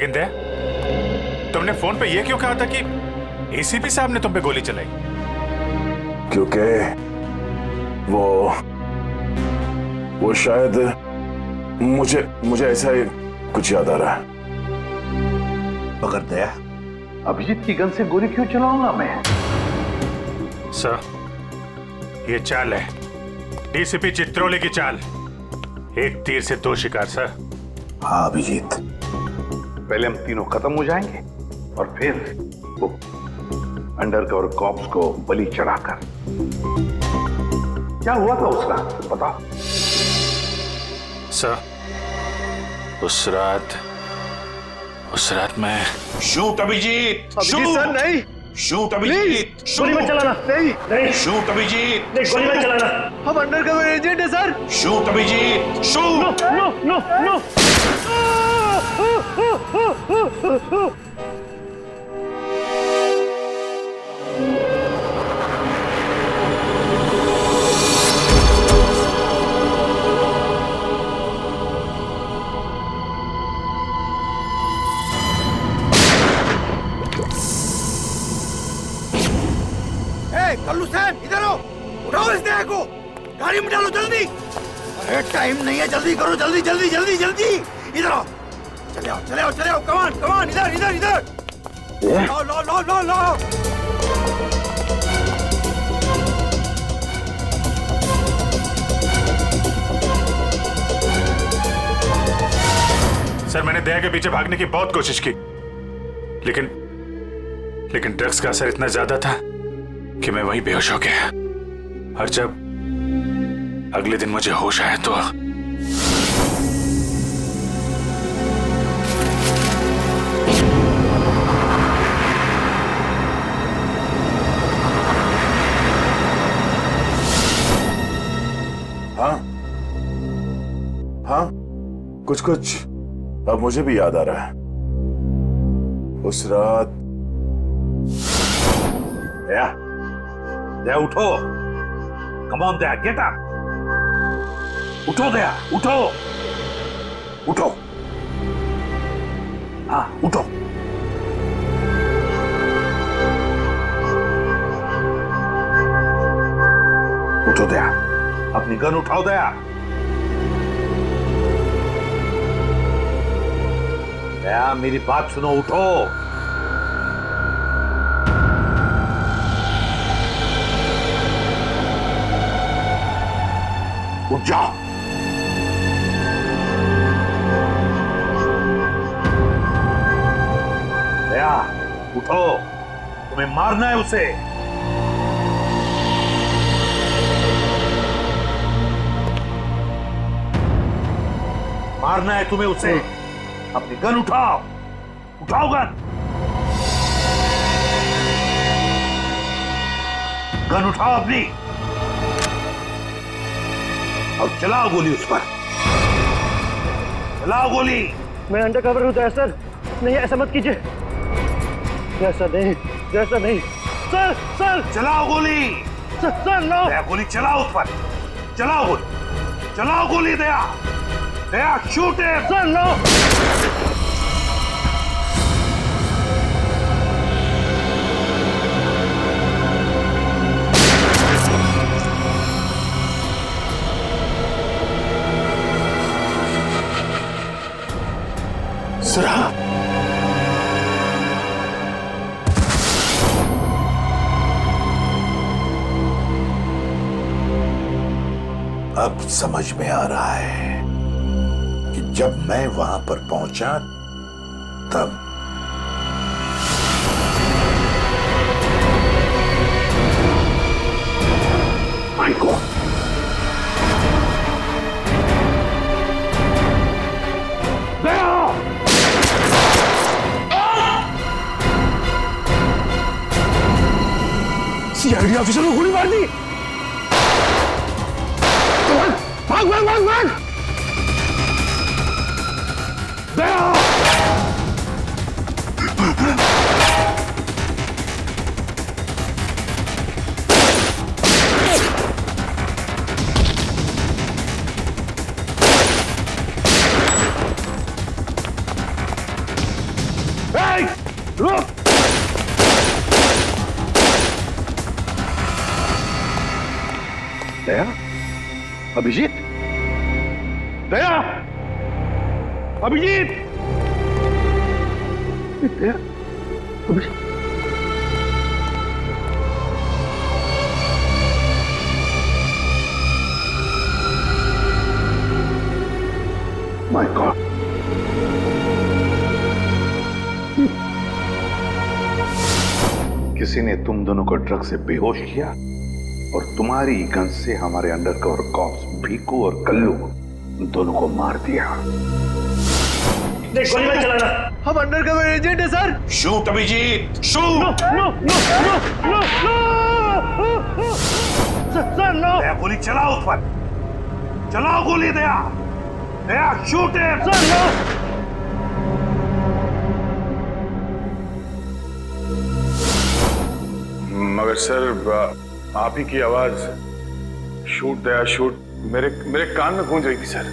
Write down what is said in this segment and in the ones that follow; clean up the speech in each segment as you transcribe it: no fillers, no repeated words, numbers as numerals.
लेकिन दया, तुमने फोन पे ये क्यों कहा था कि एसीपी साहब ने तुम पे गोली चलाई? क्योंकि वो शायद मुझे ऐसा ही कुछ याद आ रहा है। मगर दया, अभिजीत की गन से गोली क्यों चलाऊंगा मैं? सर, ये चाल है डीसीपी चित्रोले की चाल। एक तीर से दो शिकार सर। हाँ अभिजीत, पहले हम तीनों खत्म हो जाएंगे और फिर वो अंडरकवर कॉप्स को बलि चढ़ाकर। क्या हुआ था उस रात पता? सर, उस रात मैं शूट अभिजीत, अभिजीत सर नहीं, शूट अभिजीत, गोली मत चलाना। नहीं नहीं, शूट अभिजीत, नहीं गोली मत चलाना। हम अंडरकवर एजेंट है sir. Shoot Abhijit, shoot. No no no. Kallu साहब इधर आओ, उठाओ इस देह को, गाड़ी में डालो जल्दी। अरे टाइम नहीं है, जल्दी करो, जल्दी जल्दी जल्दी जल्दी। इधर आओ, चले आओ चले आओ चले आओ, कमान कमान, इधर इधर इधर। लो लो लो लो लो। सर, मैंने दया के पीछे भागने की बहुत कोशिश की, लेकिन ड्रग्स का असर इतना ज्यादा था कि मैं वहीं बेहोश हो गया। और जब अगले दिन मुझे होश आया तो हाँ, कुछ अब मुझे भी याद आ रहा है। उस रात दया उठो, come on Daya, get up, उठो दया, उठो उठो, हाँ उठो। उठो दया, अपनी गन उठाओ दया। दया मेरी बात सुनो, उठो। उठ जाओ। दया उठो, तुम्हें मारना है उसे। मारना है तुम्हें उसे। अपनी गन उठाओ, उठाओ गन, गन उठाओ अपनी और चलाओ गोली उस पर, चलाओ गोली। मैं अंडरकवर हूँ सर, नहीं ऐसा मत कीजिए। ऐसा नहीं, ऐसा नहीं सर। सर चलाओ गोली। Sir no. दया गोली चलाओ उस पर, चलाओ गोली, चलाओ गोली। Daya, Daya shoot him. Sir no. सरा, अब समझ में आ रहा है कि जब मैं वहां पर पहुंचा तब माय गॉड, सीआईडी ऑफिसर को गोली मार दी। भाग भाग भाग भाग। दया, अभिजीत, दया, अभिजीत, दया, अभिजीत। माय गॉड, किसी ने तुम दोनों को ड्रग से बेहोश किया और तुम्हारी गन से हमारे अंडरकवर कॉप्स भीकू और कल्लू दोनों को मार दिया। गोली मत चलाना, हम अंडरकवर एजेंट है sir. Shoot Abhijit, shoot. No no no no no sir, no. Daya गोली चलाओ उस पर, चलाओ गोली। दया, दया शूट है सर, नो। मगर सर आप ही की आवाज शूट दया शूट मेरे कान में गूंज रही थी सर।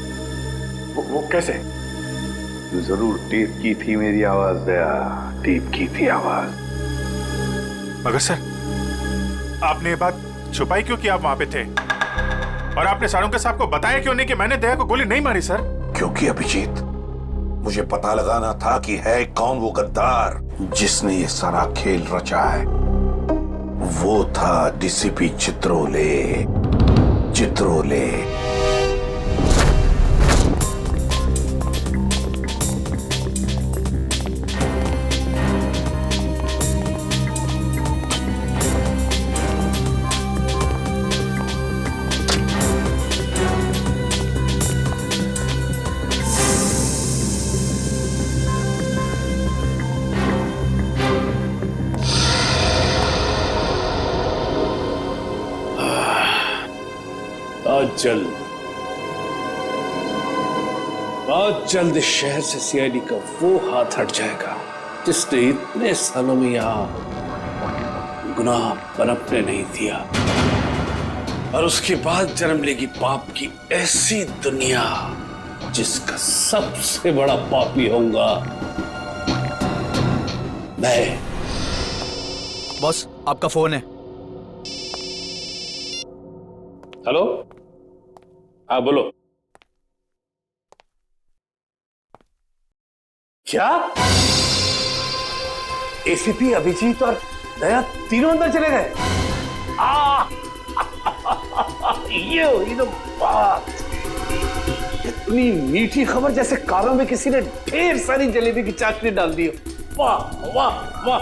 वो कैसे? जरूर टेप की थी मेरी आवाज दया, टेप की थी आवाज। मगर सर, आपने ये बात छुपाई क्यों कि आप वहां पे थे? और आपने सारंग साहब को बताया क्यों नहीं कि मैंने दया को गोली नहीं मारी सर? क्योंकि अभिजीत, मुझे पता लगाना था कि है कौन वो गद्दार जिसने ये सारा खेल रचा है। वो था डीसीपी चित्रोले। चित्रोले बहुत जल्द इस शहर से सीआईडी का वो हाथ हट जाएगा जिसने इतने सालों में यहां गुनाह पनपने नहीं दिया। और उसके बाद जन्म लेगी पाप की ऐसी दुनिया जिसका सबसे बड़ा पापी होऊंगा मैं। बॉस, आपका फोन है। हेलो, हाँ बोलो। क्या एसीपी अभिजीत और दया तीनों अंदर चले गए? ये हुई तो बात। इतनी मीठी खबर जैसे कारों में किसी ने ढेर सारी जलेबी की चाशनी डाल दी हो। वाह वाह वाह।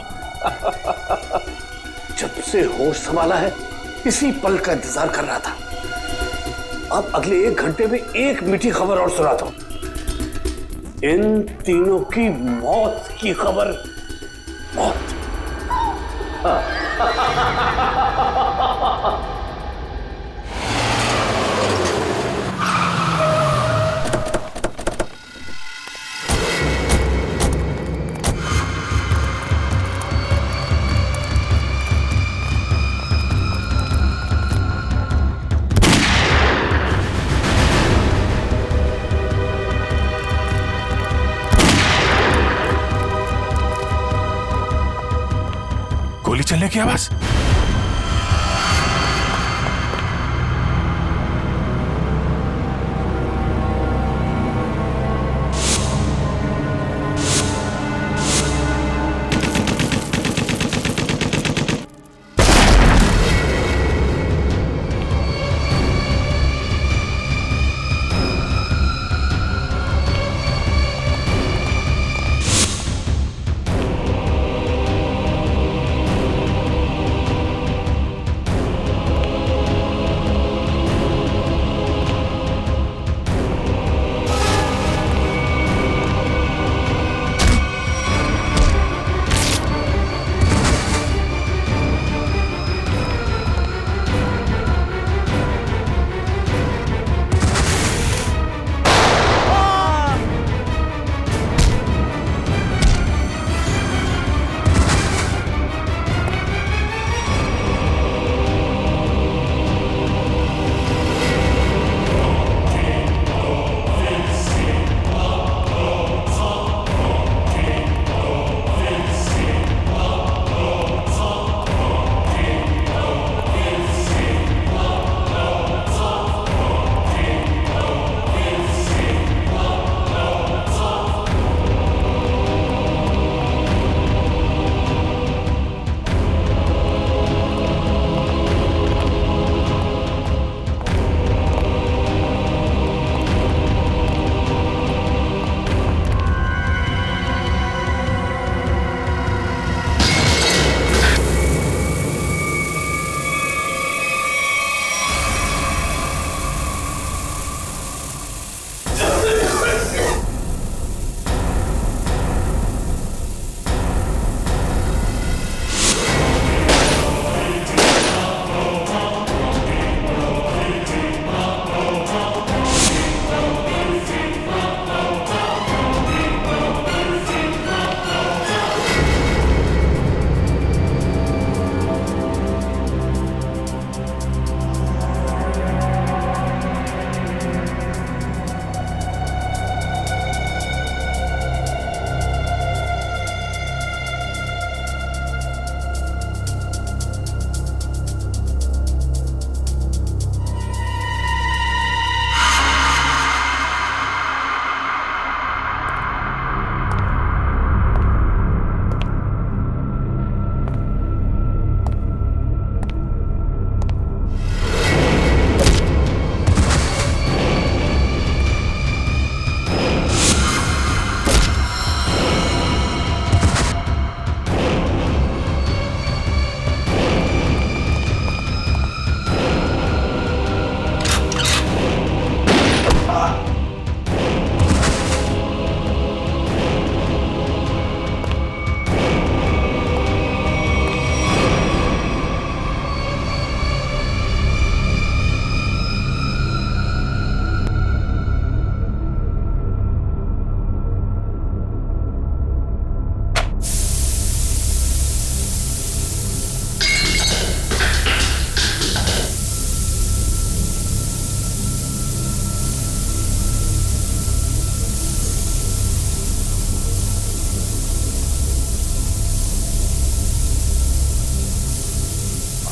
जब से होश संभाला है इसी पल का इंतजार कर रहा था। अब अगले 1 घंटे में एक मीठी खबर और सुनाता हूं। इन तीनों की मौत की खबर। मौत। गोली चलने की आवाज।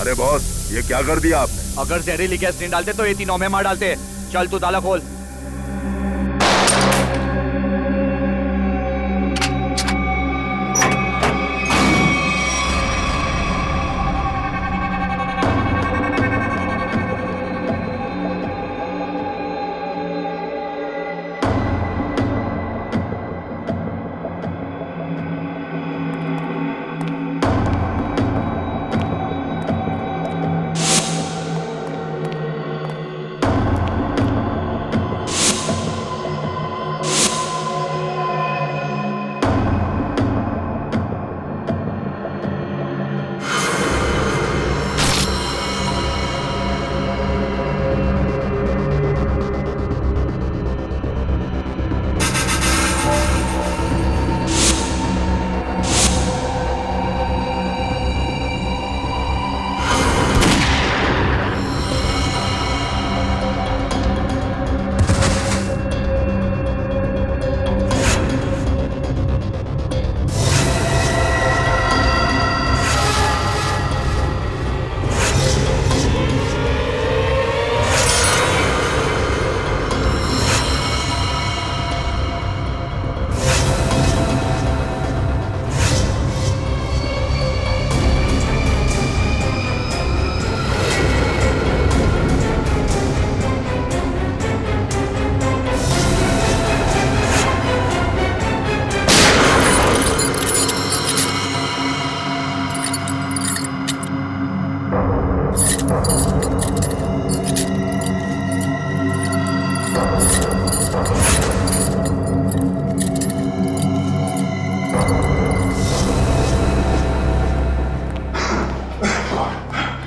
अरे बॉस, ये क्या कर दिया आपने? अगर जहरीली गैस नहीं डालते तो ये तीनों में मार डालते। चल तू ताला खोल।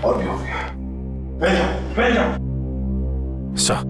और भी हो गया। सर,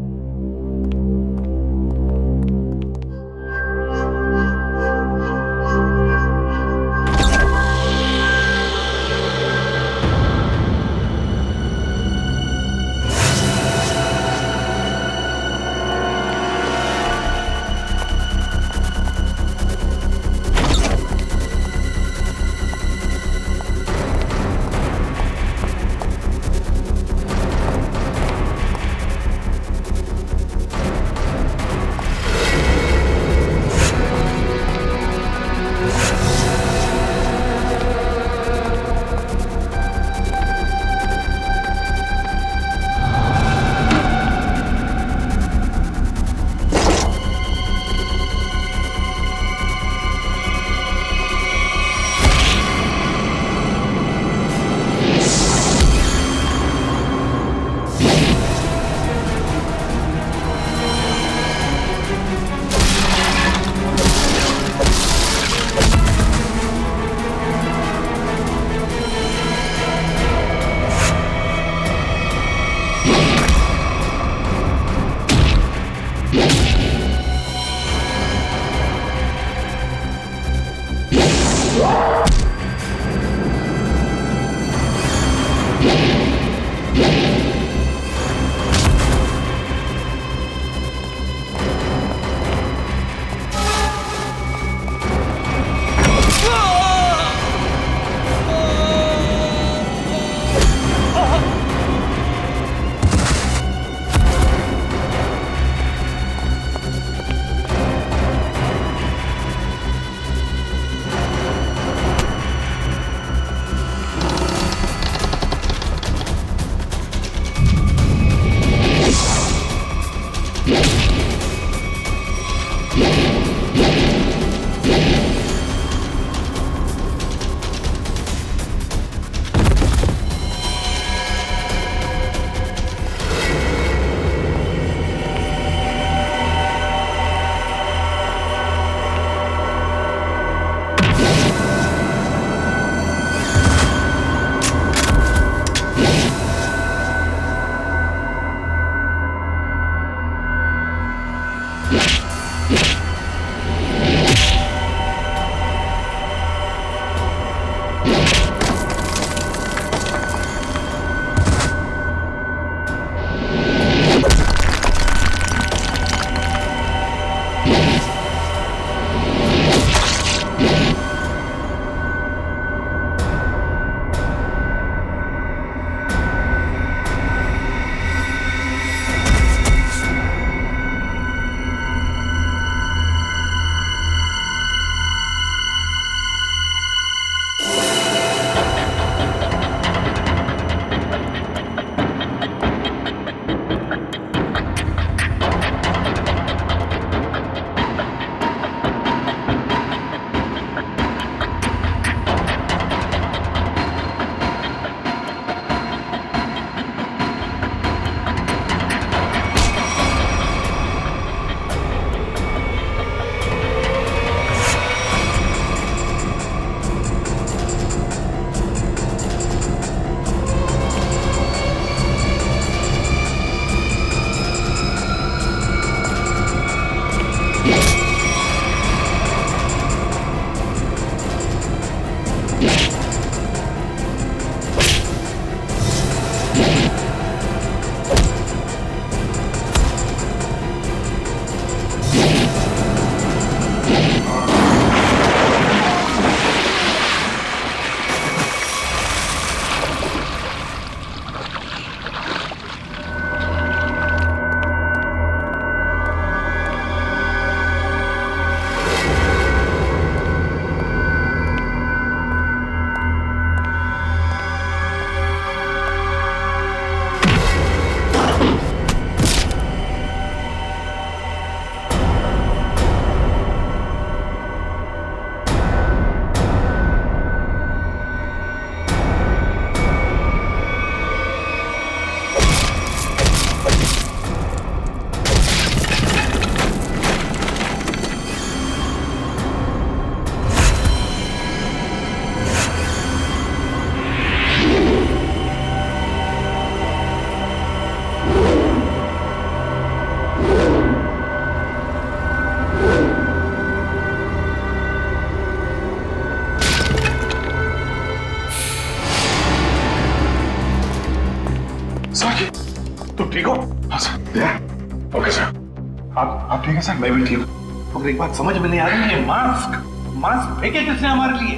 आप ठीक है सर? मैं भी ठीक हूँ। मगर एक बात समझ में नहीं आ रही, ये मास्क फेंके किसने हमारे लिए?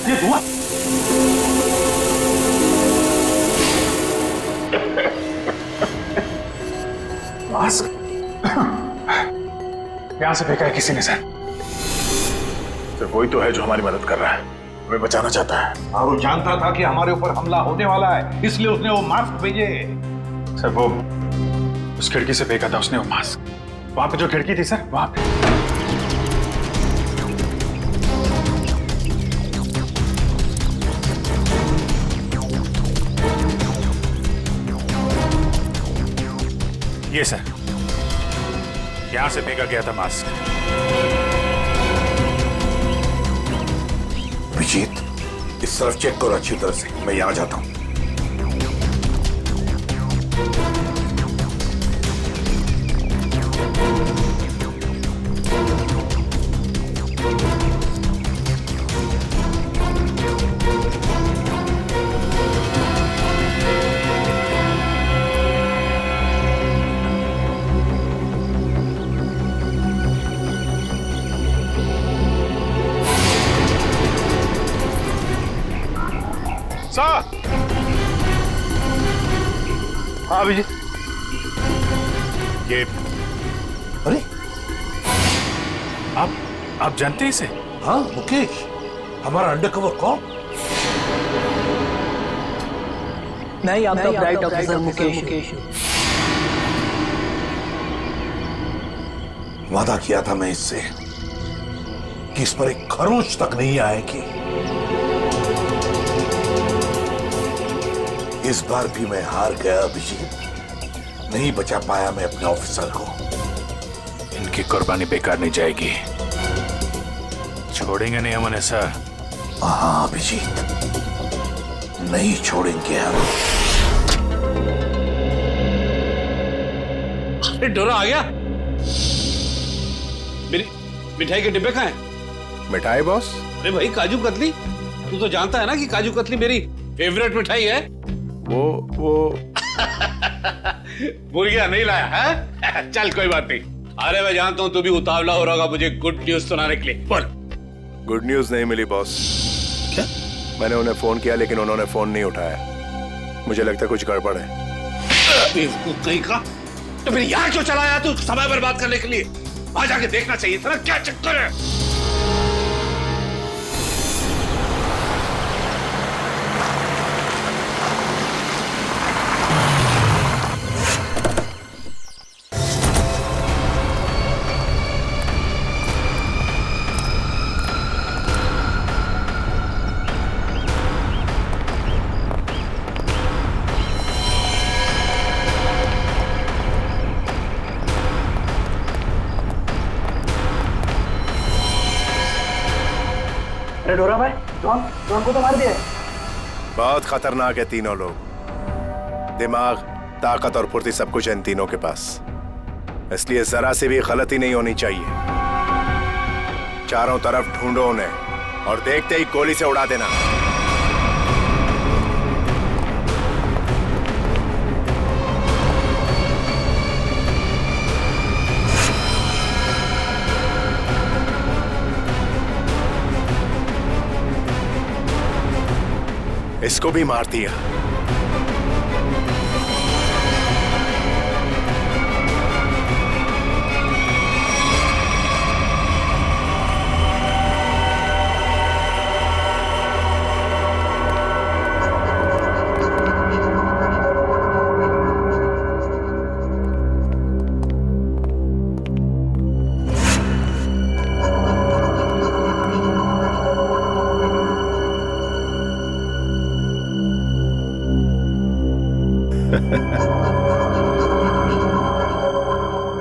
ये हुआ मास्क यहां से फेंका है किसी ने सर। सिर्फ वही तो है जो हमारी मदद कर रहा है, हमें बचाना चाहता है। और वो जानता था कि हमारे ऊपर हमला होने वाला है, इसलिए उसने वो मास्क भेजे। सर वो उस खिड़की से फेंका था उसने वो मास्क, वहां पे जो खिड़की थी सर वहां पे। ये सर यहां से फेंका गया था मास्क। अभिजीत, इस तरफ चेक करो अच्छी तरह से, मैं यहां जाता हूं। हाँ अभिजीत। ये अरे आप जानते हैं इसे? हाँ मुकेश, हमारा अंडरकवर कॉप। मैं आपका ब्राइट ऑफिसर मुकेश हूँ। वादा किया था मैं इससे कि इस पर एक खरोंच तक नहीं आएगी। इस बार भी मैं हार गया अभिजीत, नहीं बचा पाया मैं अपने ऑफिसर को। इनकी कुर्बानी बेकार नहीं जाएगी, छोड़ेंगे नहीं हम उन्हें सर। हाँ अभिजीत, नहीं छोड़ेंगे हम। डोरा आ गया। मेरी मिठाई के डिब्बे कहाँ हैं? मिठाई बॉस? अरे भाई काजू कतली, तू तो जानता है ना कि काजू कतली मेरी फेवरेट मिठाई है। वो भूल गया, नहीं लाया है? चल कोई बात नहीं। अरे मैं जानता हूँ तू भी उतावला हो रहा होगा मुझे गुड न्यूज सुनाने के लिए। बोल। गुड न्यूज नहीं मिली बॉस। क्या? मैंने उन्हें फोन किया लेकिन उन्होंने फोन नहीं उठाया। मुझे लगता है कुछ गड़बड़ है। बेवकूफ कहीं का, तो फिर यहाँ क्यों चला आया तू समय बर्बाद करने के लिए? वहां जाके देखना चाहिए था ना क्या चक्कर है। अरे डोरा भाई, जॉन को तो मार दिया है। बहुत खतरनाक है तीनों लोग। दिमाग, ताकत और फुर्ती सब कुछ है इन तीनों के पास, इसलिए जरा सी भी गलती नहीं होनी चाहिए। चारों तरफ ढूंढो उन्हें और देखते ही गोली से उड़ा देना। इसको भी मार दिया।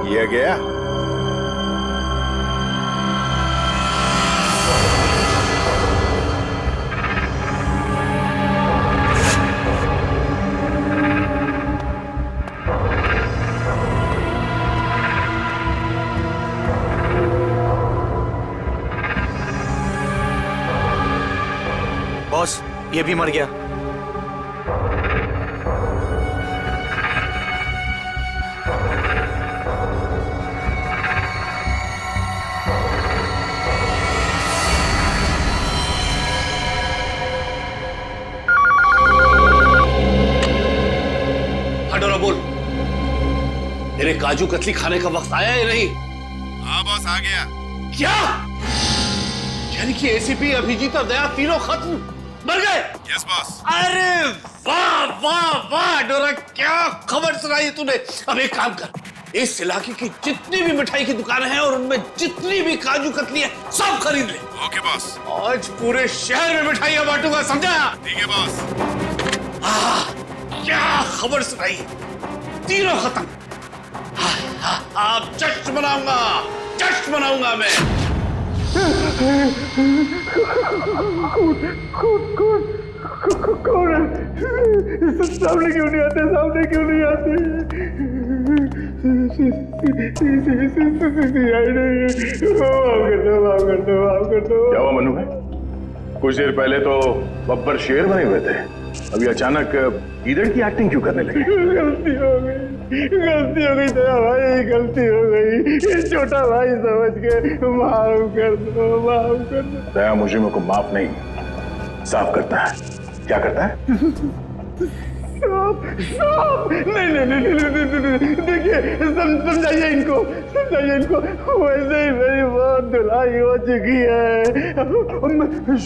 ये गया। बॉस, ये भी मर गया। हाँ डोरा बोल, तेरे काजू कतली खाने का वक्त आया या नहीं? हाँ बॉस, आ गया। क्या? यानी कि एसीपी, अभिजीत और दया तीनों खत्म, मर गए? Yes boss. अरे वाह वाह वाह डोरा, क्या खबर सुनाई है तूने। अब एक काम कर, इस इलाके की जितनी भी मिठाई की दुकानें हैं और उनमें जितनी भी काजू कतली है सब खरीद ले। Okay boss. आज पूरे शहर में मिठाइयां बांटूंगा, समझा? ठीक है बॉस। क्या खबर सुनाई है, तीनों खत्म। अब जश्न मनाऊंगा, जश्न मनाऊंगा मैं। कौन है? सामने क्यों नहीं आते? सामने क्यों नहीं आते? क्या हुआ मनु भाई? कुछ देर पहले तो बब्बर शेर बने हुए थे, अभी अचानक ईदड़ की एक्टिंग क्यों करने लगे? गलती हो गई दया भाई, गलती हो गई। छोटा भाई समझ के माफ कर दो, माफ कर दो। दया मुजरिमों को माफ नहीं, साफ करता है। क्या करता है? नहीं, देखिए समझाइए इनको, वैसे ही मेरी बहुत धुलाई हो चुकी है।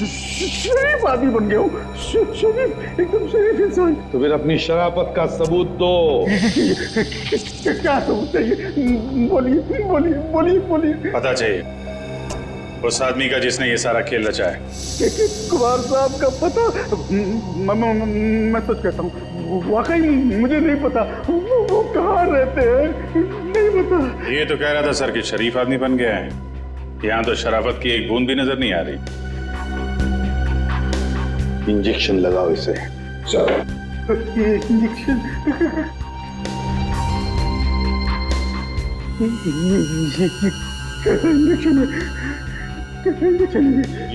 शरीफ आदमी बन गया हूँ, शरीफ, एकदम शरीफ इंसान। तो फिर अपनी शराफत का सबूत दो। क्या सबूत चाहिए? बोलिए। पता चाहिए उस आदमी का जिसने ये सारा खेल रचा है। कुमार साहब का पता? मैं सच कहता हूँ, वाकई मुझे नहीं पता। वो कहाँ रहते हैं नहीं पता। ये तो कह रहा था सर कि शरीफ आदमी बन गया है। यहाँ तो शराफत की एक बूंद भी नजर नहीं आ रही। इंजेक्शन लगाओ इसे।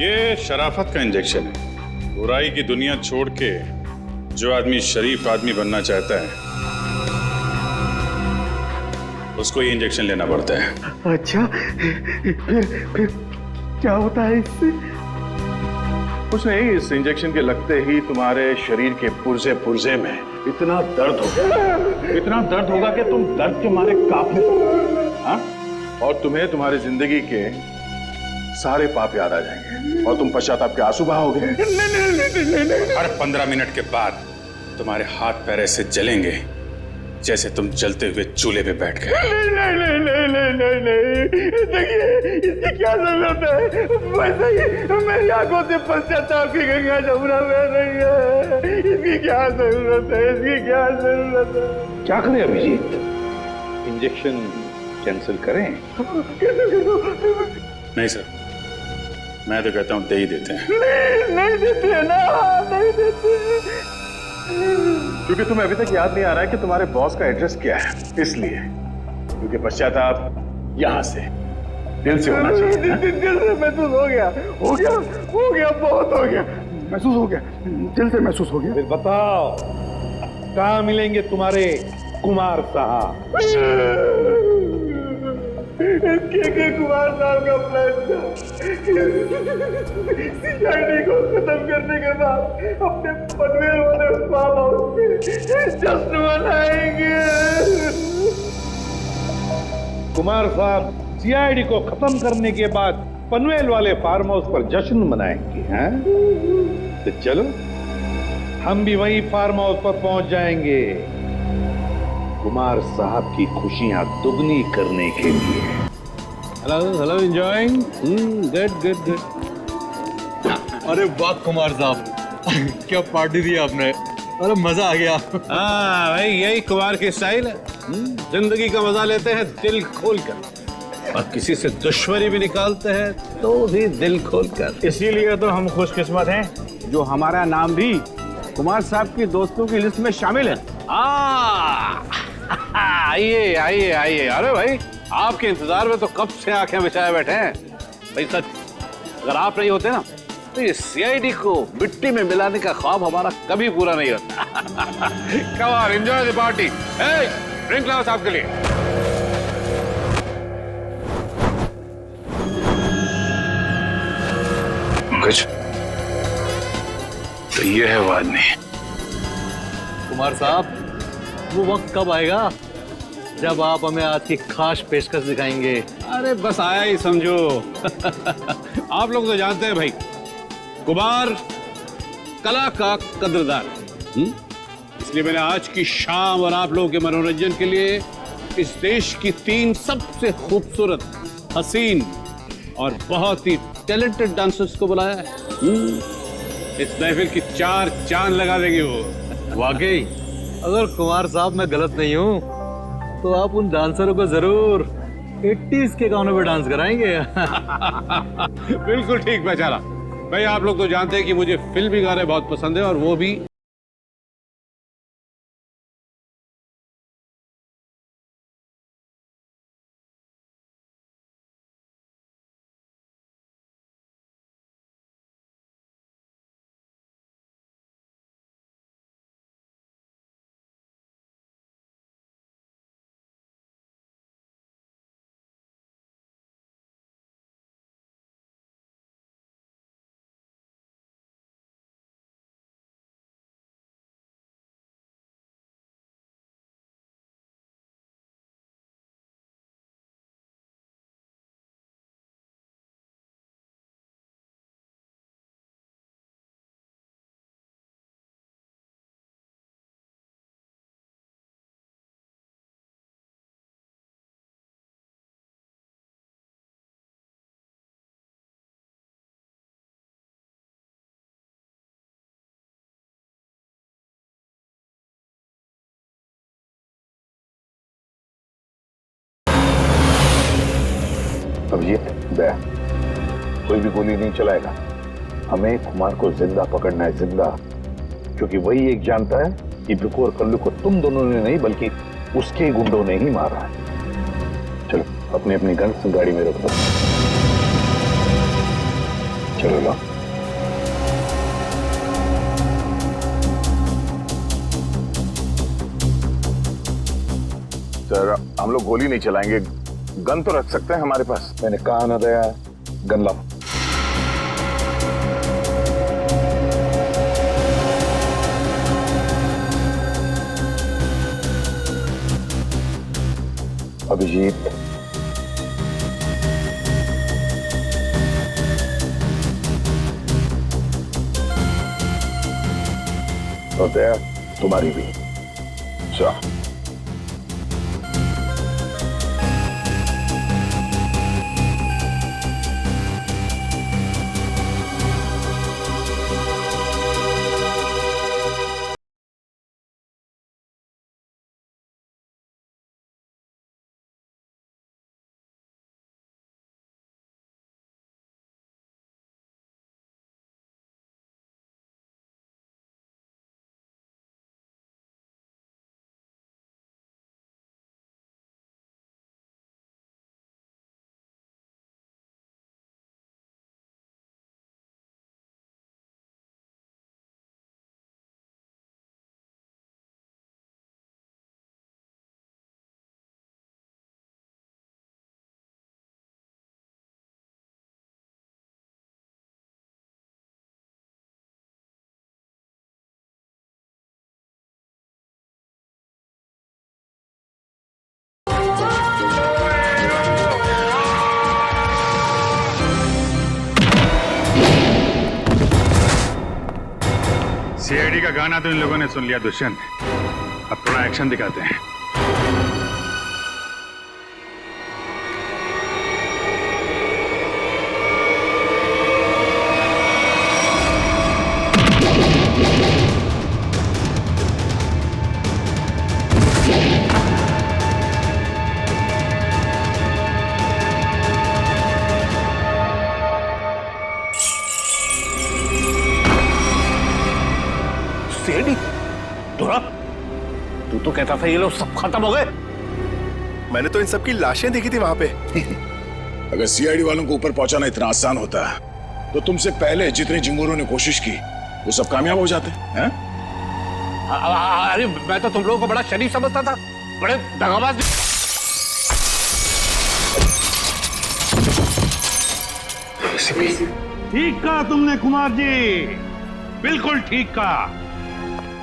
ये शराफत का इंजेक्शन है। बुराई की दुनिया छोड़ के जो आदमी शरीफ आदमी बनना चाहता है उसको ये इंजेक्शन लेना पड़ता है। अच्छा, फिर क्या होता है इससे? कुछ नहीं, इस इंजेक्शन के लगते ही तुम्हारे शरीर के पुर्जे में इतना दर्द होगा कि तुम दर्द के मारे कांपने लगोगे। हाँ? और तुम्हें तुम्हारी जिंदगी के सारे पाप याद आ जाएंगे और तुम पश्चाताप के आंसू बहाओगे। हर 15 मिनट के बाद तुम्हारे हाथ पैर ऐसे जलेंगे जैसे तुम जलते हुए चूल्हे पे बैठ गए। नहीं, देखिए इसकी क्या जरूरत है? वैसे ही मेरी आंखों से पश्चाताप की गंगा जमुना बह रही है। इसकी क्या जरूरत है? क्या करें अभिजीत? इंजेक्शन कैंसिल करें? नहीं सर, मैं तो कहता हूँ दे ही देते हैं। नहीं देते ना, नहीं देते। क्योंकि तुम्हें अभी तक याद नहीं आ रहा है कि तुम्हारे बॉस का एड्रेस क्या है, इसलिए। क्योंकि पश्चाताप यहाँ से, दिल से होना चाहिए। दिल से महसूस हो गया, बहुत हो गया, महसूस हो गया, दिल से महसूस हो गया। फिर बताओ कहाँ मिलेंगे तुम्हारे कुमार साहब? के कुमार साहब का प्लान था सीआईडी को खत्म करने के बाद अपने पनवेल वाले फार्म हाउस पे जश्न मनाएंगे। कुमार साहब सीआईडी को खत्म करने के बाद पनवेल वाले फार्म हाउस पर जश्न मनाएंगे, हैं? तो चलो हम भी वही फार्म हाउस पर पहुंच जाएंगे कुमार साहब की खुशियां दुगनी करने के लिए। Hello enjoying? गुड। अरे वाह कुमार साहब, क्या पार्टी दी आपने, अरे मजा आ गया। हाँ भाई, यही कुमार की स्टाइल है। जिंदगी का मजा लेते हैं दिल खोल कर, और किसी से दुश्मनी भी निकालते हैं तो भी दिल खोल कर। इसीलिए तो हम खुशकिस्मत हैं जो हमारा नाम भी कुमार साहब की दोस्तों की लिस्ट में शामिल है। आइए। अरे भाई, आपके इंतजार में तो कब से आंखें बिछाए बैठे हैं। भाई सच, अगर आप नहीं होते ना तो ये सीआईडी को मिट्टी में मिलाने का ख्वाब हमारा कभी पूरा नहीं होता। Come on, enjoy the party. Drink लाओ साहब के लिए। कुछ तो ये है वो आदमी। कुमार साहब, वो वक्त कब आएगा जब आप हमें आज की खास पेशकश दिखाएंगे? अरे बस आया ही समझो। आप लोग तो जानते हैं भाई, कुमार कला का कदरदान है। इसलिए मैंने आज की शाम और आप लोगों के मनोरंजन के लिए इस देश की 3 सबसे खूबसूरत, हसीन और बहुत ही टैलेंटेड डांसर्स को बुलाया है। इस महफिल की 4 चांद लगा देंगे वो। वाकई अगर कुमार साहब मैं गलत नहीं हूँ तो आप उन डांसरों को जरूर 80s के गानों पे डांस कराएंगे। बिल्कुल ठीक पहचाना भाई। आप लोग तो जानते हैं कि मुझे फिल्मी गाने बहुत पसंद है, और वो भी अभिजीत, दया, कोई भी गोली नहीं चलाएगा। हमें कुमार को जिंदा पकड़ना है, जिंदा। क्योंकि वही एक जानता है कि बिकू और कल्लू को तुम दोनों ने नहीं बल्कि उसके गुंडों ने ही मारा है। चलो अपनी अपनी गन्स गाड़ी में रख दो। चलो लो। सर, हम लोग गोली नहीं चलाएंगे, गन तो रख सकते हैं हमारे पास। मैंने कहा ना दया, गन लाओ। अभिजीत, और दया तुम्हारी भी। चलो सीआईडी का गाना तो इन लोगों ने सुन लिया दुष्यंत। अब थोड़ा एक्शन दिखाते हैं। तू तो कहता था ये लोग सब खत्म हो गए। मैंने तो इन सब की लाशें देखी थी वहां पे। अगर सीआईडी वालों को ऊपर पहुंचाना इतना आसान होता तो तुमसे पहले जितने जिंगूरों ने कोशिश की वो सब कामयाब हो जाते हैं। अरे मैं तो तुम लोगों को बड़ा शरीफ समझता था, बड़े दगाबाज। ठीक कहा तुमने कुमार जी, बिल्कुल ठीक कहा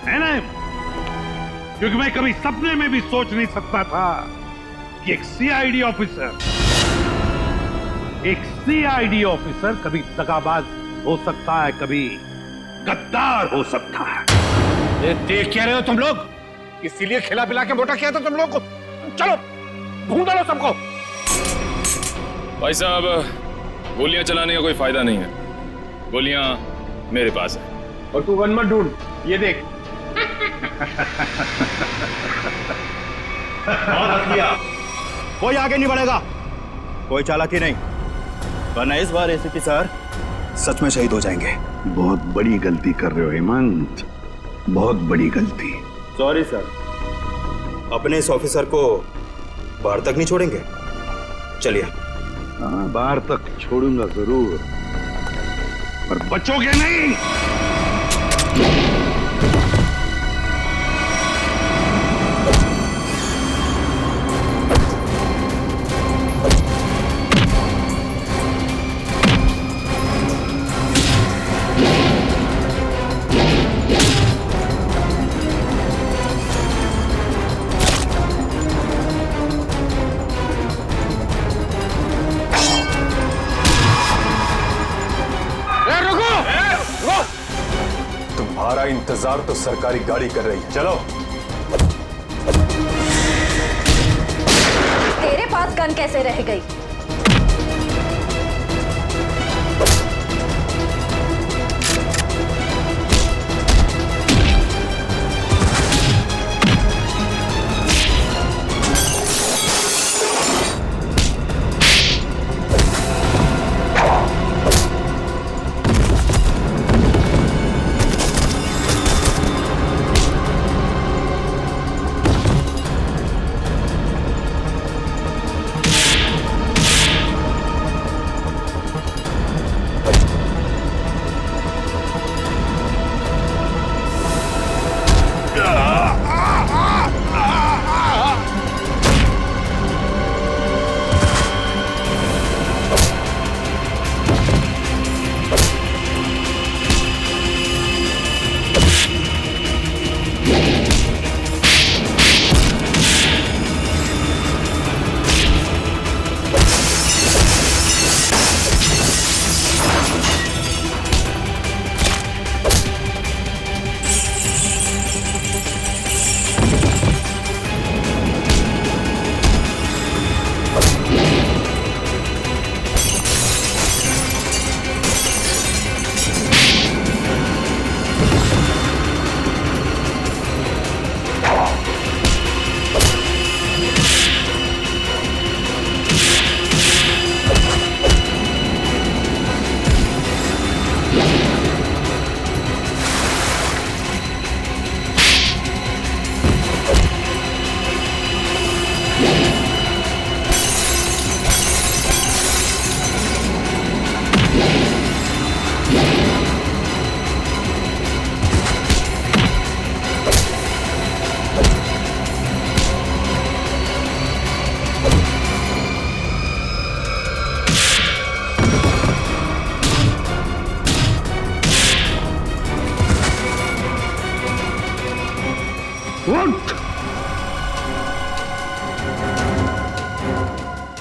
है ना। क्योंकि मैं कभी सपने में भी सोच नहीं सकता था कि एक सीआईडी ऑफिसर कभी दगाबाज हो सकता है, कभी गद्दार हो सकता है। ये देख क्या रहे हो तुम लोग? इसीलिए खिला पिला के मोटा किया था तुम लोग को। चलो ढूंढ लो सबको। भाई साहब, गोलियां चलाने का कोई फायदा नहीं है, गोलियां मेरे पास है। और तू गन मत ढूंढ, ये देख। कोई आगे नहीं बढ़ेगा, कोई चालाकी नहीं, वरना इस बार एसीपी सर सच में शहीद हो जाएंगे। बहुत बड़ी गलती कर रहे हो हेमंत, बहुत बड़ी गलती। सॉरी सर, अपने इस ऑफिसर को बाहर तक नहीं छोड़ेंगे? चलिए। हाँ, बाहर तक छोड़ूंगा जरूर, पर बचोगे नहीं। तुम्हारा इंतजार तो सरकारी गाड़ी कर रही है, चलो। तेरे पास गन कैसे रह गई?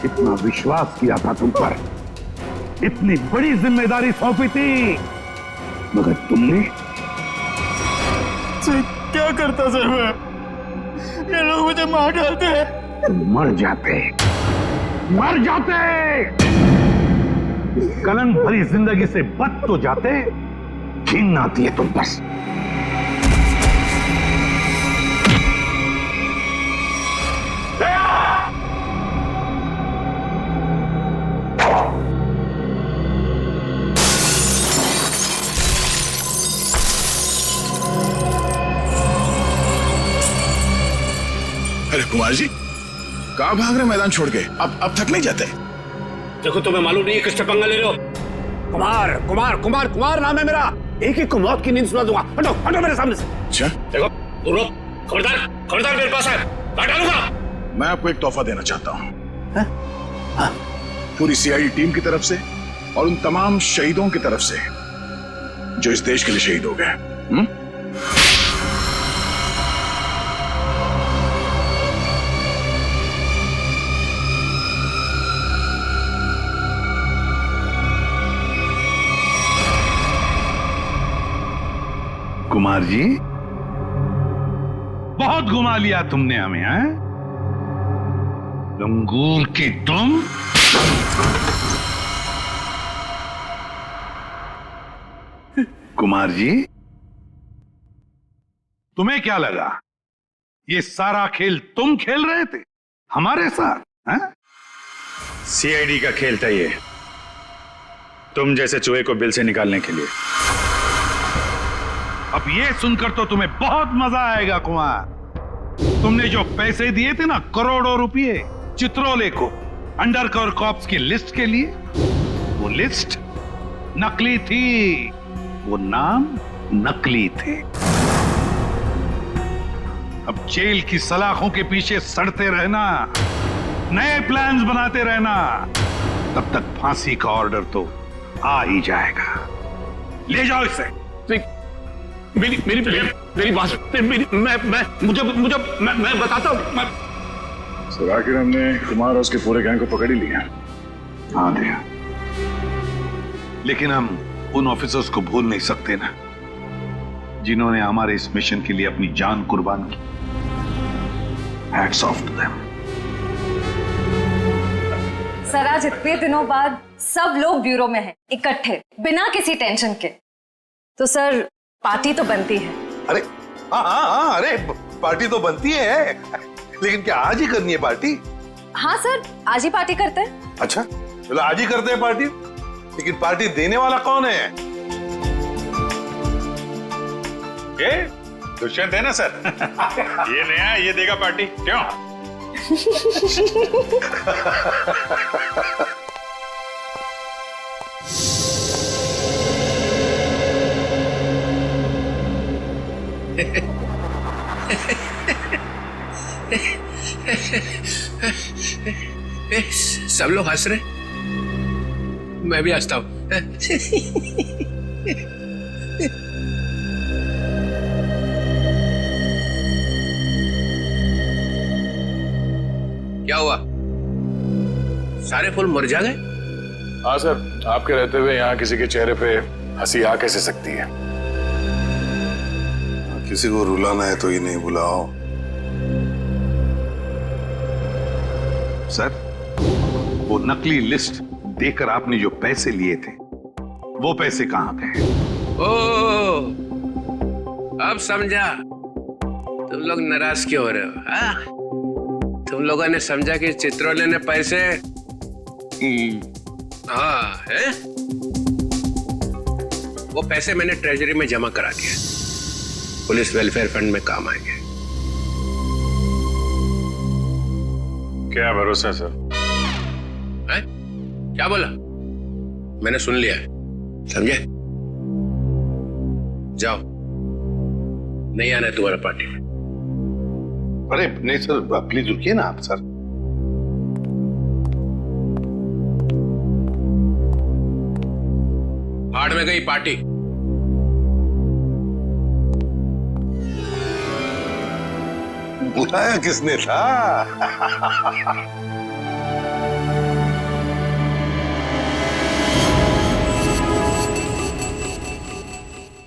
इतना विश्वास किया था तुम पर, इतनी बड़ी जिम्मेदारी सौंपी थी, मगर तुमने। क्या करता सर मैं? ये लोग मुझे मार डालते हैं। तुम मर जाते, मर जाते। इस कलन भरी जिंदगी से बच तो जाते, घिन आती है तुम बस। अरे कुमार जी, कहाँ भाग रहे मैदान छोड़ के? अब थक नहीं जाते? देखो, तुम्हें मालूम नहीं है किससे पंगा ले रहे हो? कुमार कुमार कुमार कुमार नाम है मेरा। एक एक को मौत की नींद सुना दूंगा। हटो हटो मेरे सामने से। अच्छा, देखो दूर रहो। खबरदार खबरदार, मेरे पास है, काट डालूंगा। मैं आपको एक तोहफा देना चाहता हूँ, पूरी सीआईडी टीम की तरफ से और उन तमाम शहीदों की तरफ से जो इस देश के लिए शहीद हो गए। कुमार जी, बहुत घुमा लिया तुमने हमें, हैं? लंगूर की तुम। कुमार जी, तुम्हें क्या लगा ये सारा खेल तुम खेल रहे थे हमारे साथ, हैं? सीआईडी का खेल था ये, तुम जैसे चूहे को बिल से निकालने के लिए। अब ये सुनकर तो तुम्हें बहुत मजा आएगा कुमार। तुमने जो पैसे दिए थे ना, करोड़ों रुपए चित्रोले को अंडरकवर कॉप्स की लिस्ट के लिए, वो लिस्ट नकली थी, वो नाम नकली थे। अब जेल की सलाखों के पीछे सड़ते रहना, नए प्लान्स बनाते रहना, तब तक फांसी का ऑर्डर तो आ ही जाएगा। ले जाओ इसे। मेरी बात, मैं बताता हूँ। सर, आखिर हमने कुमार और उसके पूरे गैंग को पकड़ ही लिया। हाँ दिया, लेकिन हम उन ऑफिसर्स को भूल नहीं सकते ना, जिन्होंने हमारे इस मिशन के लिए अपनी जान कुर्बान की। Hats off to them. Sir, आज इतने दिनों बाद सब लोग ब्यूरो में हैं, इकट्ठे, बिना किसी टेंशन के। तो सर, पार्टी तो बनती है। अरे हाँ, अरे पार्टी तो बनती है, लेकिन क्या आज ही करनी है पार्टी? हाँ सर, आज ही पार्टी करते हैं। अच्छा चलो आज ही करते हैं पार्टी, लेकिन पार्टी देने वाला कौन है? ये दुष्यंत है ना सर। ये नया, ये देगा पार्टी, क्यों? सब लोग हंस रहे, मैं भी हंसता हूं। क्या हुआ? सारे फूल मुरझा गए? हाँ सर, आपके रहते हुए यहाँ किसी के चेहरे पे हंसी आ कैसे सकती है? किसी को रुलाना है तो ये नहीं बुलाओ। सर, वो नकली लिस्ट देकर आपने जो पैसे लिए थे, वो पैसे कहां गए? ओ, अब समझा तुम लोग नाराज क्यों हो रहे हो? हाँ? तुम लोगों ने समझा कि चित्रोले ने पैसे हाँ है? वो पैसे मैंने ट्रेजरी में जमा करा दिए, पुलिस वेलफेयर फंड में काम आएंगे। क्या भरोसा सर? है? क्या बोला? मैंने सुन लिया है, समझे? जाओ, नहीं आना है तुम्हारा पार्टी में। अरे नहीं सर, प्लीज रुकिए ना आप सर। भाड़ में गई पार्टी। बुलाया किसने था?